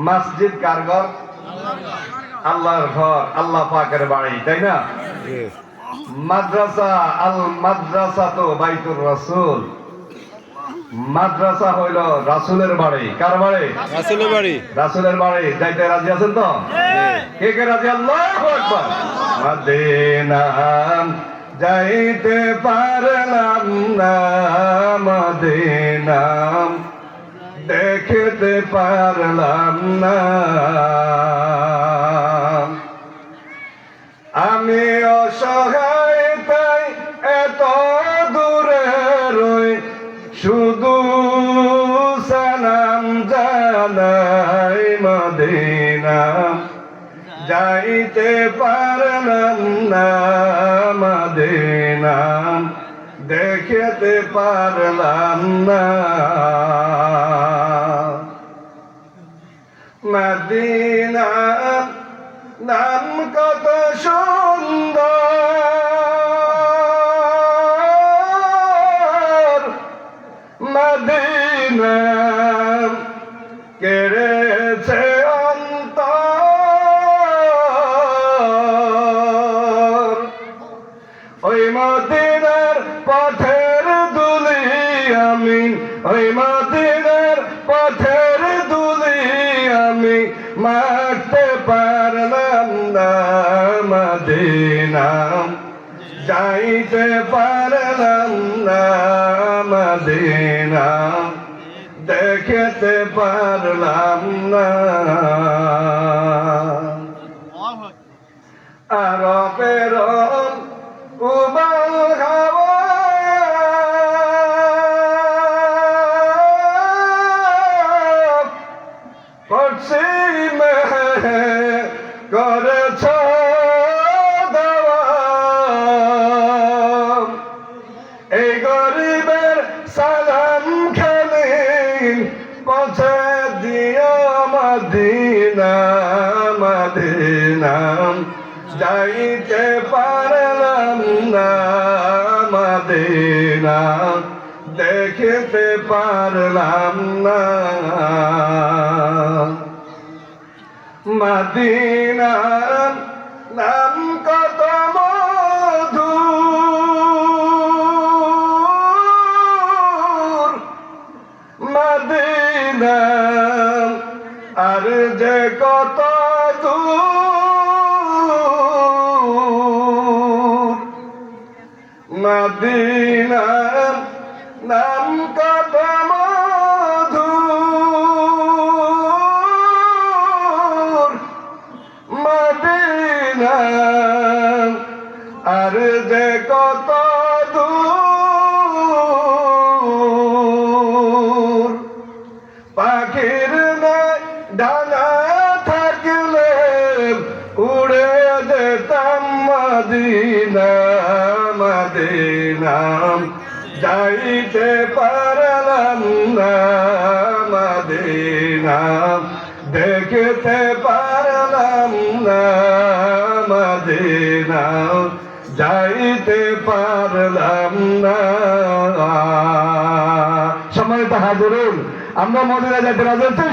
মসজিদ কার ঘর? আল্লাহর ঘর, আল্লাহ পাকের বাড়ি, তাই না? মাদ্রাসা, আল মাদ্রাসা তো বাইতুর রাসূল। মাদ্রাসা হইল রাসূলের বাড়ি। কার বাড়ি? রাসূলের বাড়ি। রাসূলের বাড়ি। যাইতে রাজি আছেন তো? কে কে রাজি? আল্লাহু আকবার। মদিনা যাইতে পারলাম না, মদিনা দেখতে পারলাম না, আমি অসহায় তাই এত দূরে রই, শুধু সালাম জানাই, মদিনা যাইতে পারলাম না, মদিনা দেখতে পারলাম না। মদিনা নাম কত সুন্দর, মদিনা কেড়েছে অন্তর, ওই মদিনার পথের ধুলি আমি, ওই মদিনার পথের ধুলি আমি মাখতে পারলাম না, মদিনা যাইতে পারলাম না, মদিনা দেখতে পারলাম না। আরবের উবাল হাওয়া পশ্চিমে করেছ দেওয়া, এই গরিবের সালাম খালি পৌঁছে দিও, মদিনা মদিনা যাইতে পারলাম না, মদিনা দেখতে পারলাম না। মদিনা নাম কত মধুর, মদিনা আর যে কত দূর, মদিনা নাম কত মধুর, মদিনা আর যে কত দূর, পাখির ডানা থাকলে উড়ে যেতাম, মদিনা মদিনা যাইতে পারলাম না, মদিনা দেখতে পারলাম না, মদিনা যাইতে পারলাম না। সম্মানিত হাজিরিন, আমরা মদিনা যাইতে রাজি আছি।